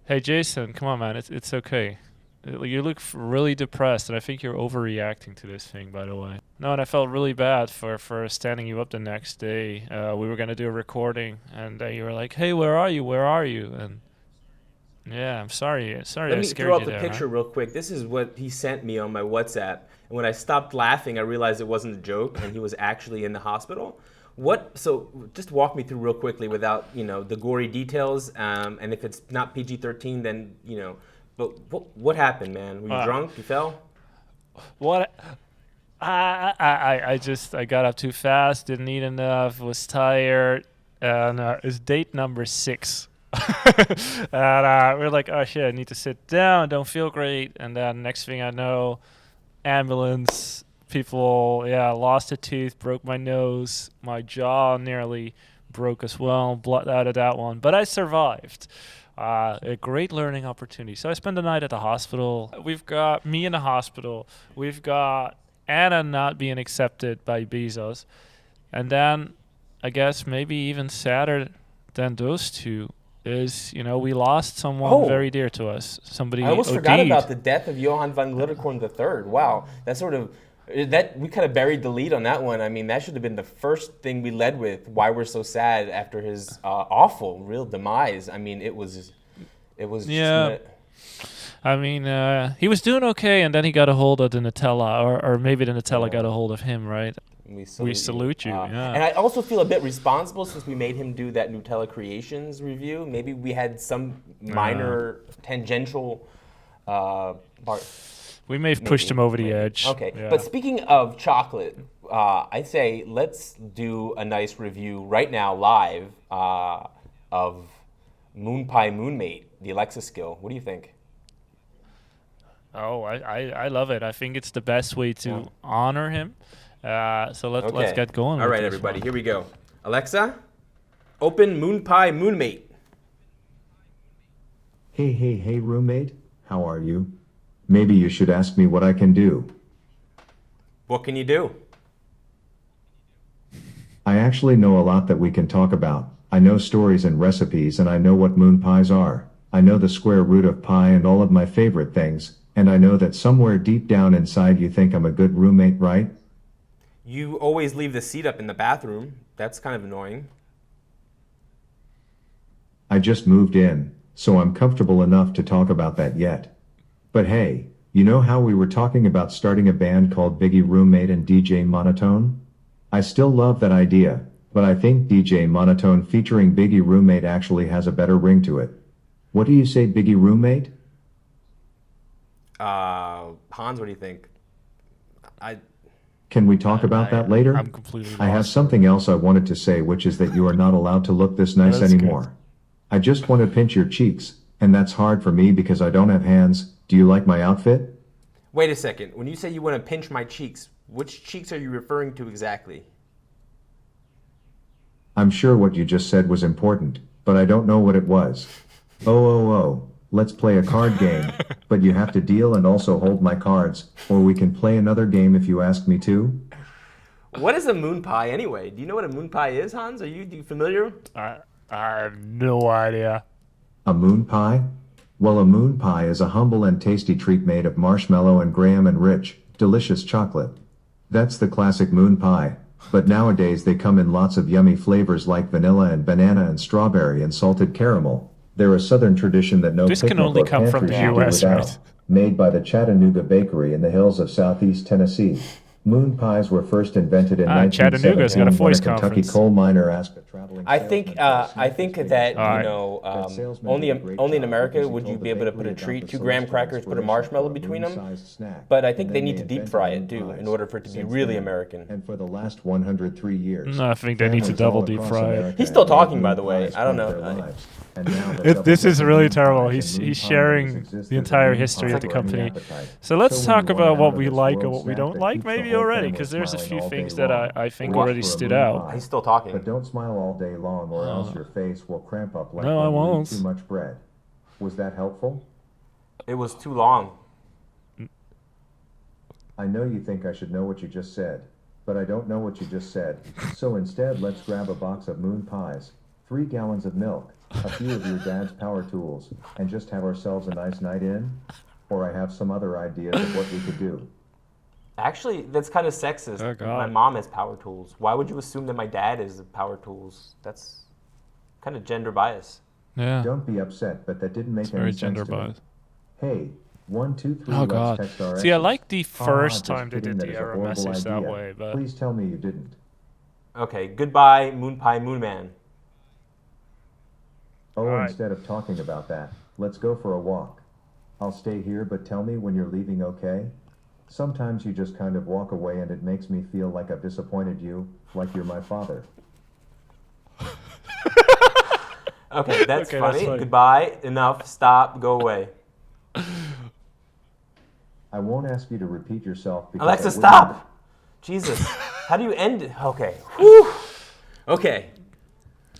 Hey Jason, come on, man. It's okay. You look really depressed, and I think you're overreacting to this thing, by the way. No, and I felt really bad for standing you up the next day. We were gonna do a recording, and you were like, "Hey, where are you? Where are you?" And yeah, I'm sorry. Sorry Let I me throw scared up you the there, man. picture real quick. This is what he sent me on my WhatsApp. And when I stopped laughing, I realized it wasn't a joke and he was actually in the hospital. So just walk me through real quickly without, the gory details. And if it's not PG-13, then, but what happened, man? Were you Uh, drunk? You fell? what? I got up too fast. Didn't eat enough. Was tired, and it's date number 6. And we're like, oh shit, I need to sit down. Don't feel great. And then next thing I know, ambulance people, yeah, lost a tooth, broke my nose, my jaw nearly broke as well, blood out of that one, but I survived. A great learning opportunity. So I spent the night at the hospital. We've got me in the hospital. We've got Anna not being accepted by Bezos, and then I guess maybe even sadder than those two is, we lost someone Oh, very dear to us. I Somebody almost forgot about OD'd. the death of Johann von Glitterkorn III. Wow, that we kind of buried the lead on that one. I mean, that should have been the first thing we led with. Why we're so sad after his awful, real demise. I mean, it was just Yeah, I mean, he was doing okay, and then he got a hold of the Nutella, or maybe the Nutella got yeah. a hold of him, right? We We salute you. salute you, yeah. And I also feel a bit responsible since we made him do that Nutella Creations review. Maybe we had some Uh, minor tangential uh, part. we may have pushed him Maybe, over the maybe. edge, Okay, but yeah. speaking of chocolate, I say let's do a nice review right now, live, of MoonPie Moonmate, the Alexa skill. What do you think? Oh, I love it. I think it's the best way Yeah. to honor him. So let's Okay. get going All with right, this everybody, one. here we go. Alexa, open MoonPie Moonmate. Hey, hey, hey, roommate, how are you? Maybe you should ask me what I can do. What can you do? I actually know a lot that we can talk about. I know stories and recipes, and I know what moon pies are. I know the square root of pi and all of my favorite things, and I know that somewhere deep down inside you think I'm a good roommate, right? You always leave the seat up in the bathroom. That's kind of annoying. I just moved in, so I'm comfortable enough to talk about that yet. But hey, you know how we were talking about starting a band called Biggie Roommate and DJ Monotone? I still love that idea, but I think DJ Monotone featuring Biggie Roommate actually has a better ring to it. What do you say, Biggie Roommate? Hans, what do you think? I Can we talk about I that later? I'm completely I have lost for something it. else I wanted to say, which is that you are not allowed to look this But nice that's good. anymore. I just want to pinch your cheeks, and that's hard for me because I don't have hands. Do you like my outfit? Wait a second. When you say you want to pinch my cheeks, which cheeks are you referring to exactly? I'm sure what you just said was important, but I don't know what it was. Oh, let's play a card game, but you have to deal and also hold my cards, or we can play another game if you ask me to. What is a moon pie anyway? Do you know what a moon pie is, Hans? Do you familiar? I I have no idea. A moon pie? Well, a moon pie is a humble and tasty treat made of marshmallow and graham and rich, delicious chocolate. That's the classic moon pie. But nowadays they come in lots of yummy flavors like vanilla and banana and strawberry and salted caramel. They're a southern tradition that no This can picnic only or come from pantry the should do Yeah. US, without. right? Made by the Chattanooga Bakery in the hills of southeast Tennessee. Moon pies were first invented in Chattanooga's got a 1917 when a voice Kentucky conference. coal miner asked a traveling I think salesman for a I snack as think big as that All right. That salesman only did a great only in job America because he would you told the be able to put bakery a about treat, the 2 graham celestial crackers, put a inspiration for marshmallow a between them. moon-sized snack, But I think and they then need they to deep invented fry it moon too in pies. order for it to be Since really then, American. and for the last 103 years, No, I think they need to families double all deep across fry it. America He's still have made talking, by moon the way. pies I don't part of know. their lives. And now that This is double-decker really moon terrible. pies and He's moon pie bowls sharing exist the as a entire moon history pie of the It's for any company. appetite. So So let's when you talk want about it out what of we this like and world what we snack don't that like, keeps the maybe whole already, family because there's a smiling few all day things that long, I think reach already for a stood moon out. pie. He's still talking. But don't smile all day long or else Uh, your face will cramp up like no, I when you eat too won't. much bread. Was that helpful? It was too long. I know you think I should know what you just said, but I don't know what you just said. So instead, let's grab a box of moon pies, 3 gallons of milk, a few of your dad's power tools, and just have ourselves a nice night in? Or I have some other ideas of what we could do. Actually, that's kind of sexist. Oh, God. My mom has power tools. Why would you assume that my dad is power tools? That's kind of gender bias. Yeah. Don't be upset, but that didn't make It's any very sense gender to me. biased. Hey, 1, 2, 3, Oh let's God. text our See, I exes. like the first Just time they kidding, did that the is a error horrible message that idea. way, but Please tell me you didn't. Okay, goodbye, MoonPie, Moonman. Oh, Alright. instead of talking about that, let's go for a walk. I'll stay here, but tell me when you're leaving, okay? Sometimes you just kind of walk away and it makes me feel like I've disappointed you, like you're my father. Okay, that's Okay, funny. that's funny. Goodbye, enough, stop, go away. I won't ask you to repeat yourself because Alexa, I wouldn't- stop! Jesus, how do you end it? Okay. Whew. Okay,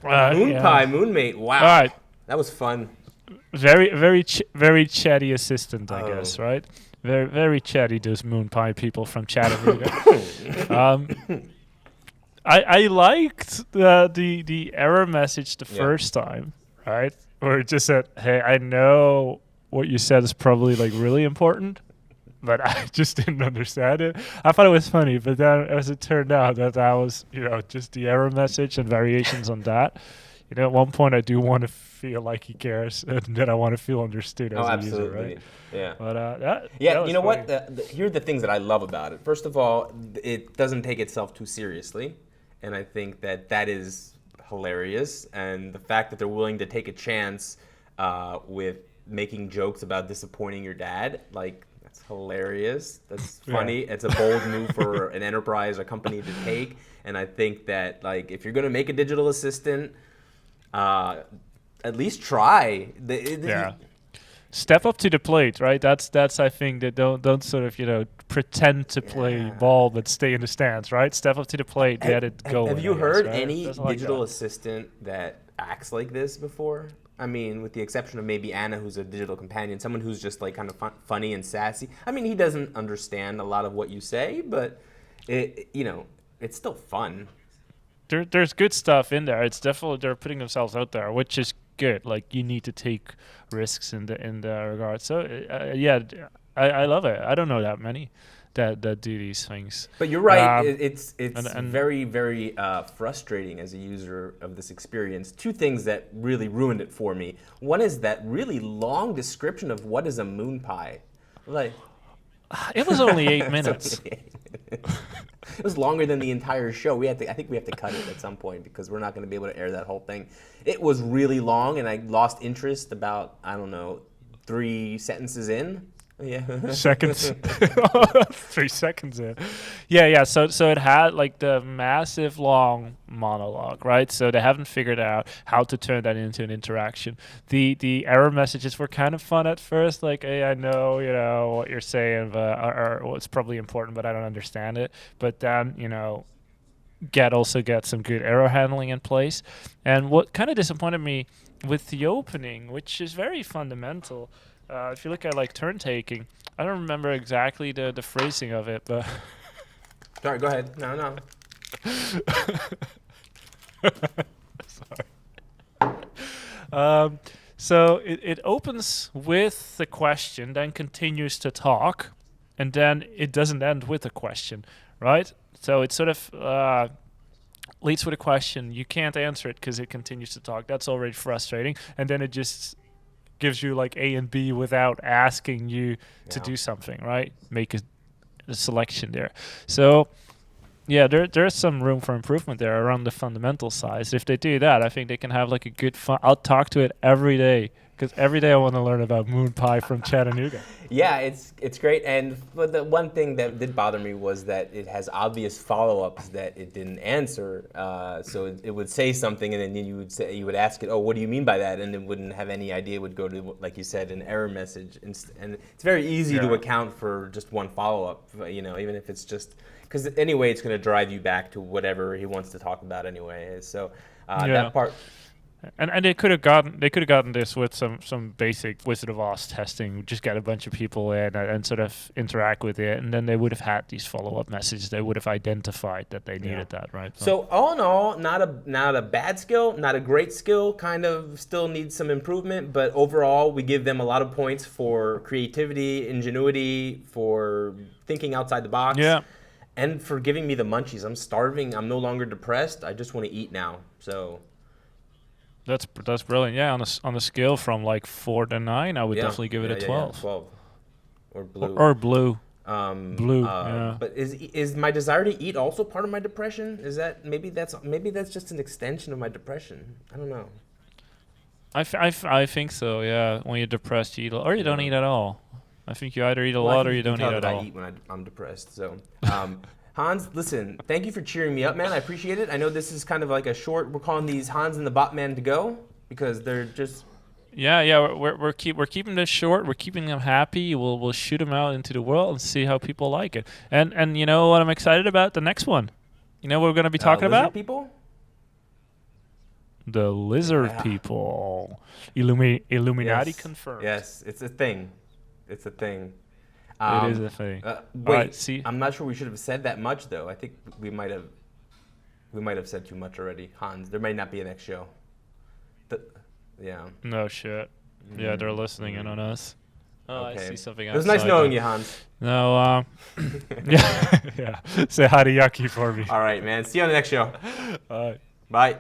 MoonPie, yeah. Moonmate, wow. All right. That was fun. Very chatty assistant, I Oh. guess, right? Very chatty, those MoonPie people from Chattanooga. I liked the error message the Yeah. first time, right? Where it just said, "Hey, I know what you said is probably like really important, but I just didn't understand it." I thought it was funny, but then as it turned out that was, just the error message and variations on that. At one point I do want to feel like he cares, and then I want to feel understood as Oh, a absolutely. user, right? Yeah. But that Yeah, was you know funny. what? Here are the things that I love about it. First of all, it doesn't take itself too seriously, and I think that is hilarious. And the fact that they're willing to take a chance with making jokes about disappointing your dad, like, that's hilarious. That's funny. Yeah. It's a bold move for an enterprise or company to take. And I think that, like, if you're going to make a digital assistant, at least try. Yeah. Step up to the plate, right? That's I think that don't sort of pretend to play Yeah. ball but stay in the stands, right? Step up to the plate, get it going. Have you I guess, heard right? any That's like digital that. assistant that acts like this before? I mean, with the exception of maybe Anna, who's a digital companion, someone who's just like kind of funny and sassy. I mean, he doesn't understand a lot of what you say, but it's still fun. There's good stuff in there. It's definitely they're putting themselves out there, which is good. Like you need to take risks in the regard. So yeah, I love it. I don't know that many that do these things. But you're right. Um, It's and- very, very frustrating as a user of this experience. Two things that really ruined it for me. One is that really long description of what is a MoonPie. Like, It was only 8 minutes. it was longer than the entire show. I think we have to cut it at some point because we're not going to be able to air that whole thing. It was really long, and I lost interest about, I don't know, 3 sentences in. Yeah. Seconds. 3 seconds in. Yeah. So it had like the massive long monologue, right? So they haven't figured out how to turn that into an interaction. The error messages were kind of fun at first, like, hey, I know, what you're saying, but or it's probably important, but I don't understand it. But then, get some good error handling in place. And what kind of disappointed me with the opening, which is very fundamental, if you look at like turn taking, I don't remember exactly the phrasing of it, but Sorry, go ahead. No. so it opens with the question, then continues to talk, and then it doesn't end with a question, right? So it sort of leads with a question. You can't answer it because it continues to talk. That's already frustrating. And then it just gives you like A and B without asking you to Yeah. do something, right? Make a selection there. So yeah, there's some room for improvement there around the fundamental size. If they do that, I think they can have like a good fun. I'll talk to it every day because every day I want to learn about MoonPie from Chattanooga. Yeah, it's great. But the one thing that did bother me was that it has obvious follow-ups that it didn't answer. So it would say something, and then you would ask it, "Oh, what do you mean by that?" And it wouldn't have any idea. It would go to, like you said, an error message, and it's very easy to Yeah. account for just one follow-up. Even if it's just because anyway, it's going to drive you back to whatever he wants to talk about anyway. So Yeah. that part. And they could have gotten this with some basic Wizard of Oz testing. Just get a bunch of people in and sort of interact with it, and then they would have had these follow-up messages. They would have identified that they needed that, right? So all in all, not a bad skill, not a great skill. Kind of still needs some improvement, but overall, we give them a lot of points for creativity, ingenuity, for thinking outside the box. Yeah. And for giving me the munchies. I'm starving. I'm no longer depressed. I just want to eat now. So. That's brilliant. Yeah, on a scale from like 4 to 9, I would definitely give it a 12. Yeah, 12. Or blue. Or blue. Blue. But is my desire to eat also part of my depression? Is that maybe that's just an extension of my depression? I don't know. I think so. Yeah, when you're depressed, you eat or you don't eat at all. I think you either eat a lot or you don't eat at all. I eat when I'm depressed. So. Hans, listen, thank you for cheering me up, man. I appreciate it. I know this is kind of like a short. We're calling these Hans and the Botman to go because they're just. Yeah. We're keeping this short. We're keeping them happy. We'll shoot them out into the world and see how people like it. And you know what I'm excited about? The next one. You know what we're gonna be talking about? People. The lizard people. Illuminati confirmed. Yes, it's a thing. It's a thing. It is a thing. Wait, right, see? I'm not sure we should have said that much though. I think we might have said too much already. Hans, there may not be a next show. Yeah. No shit. Yeah, they're listening in on us. Oh, okay. I see something else. It was nice knowing you, Hans. No, yeah. Say hi to Yucky for me. All right, man. See you on the next show. All right. Bye.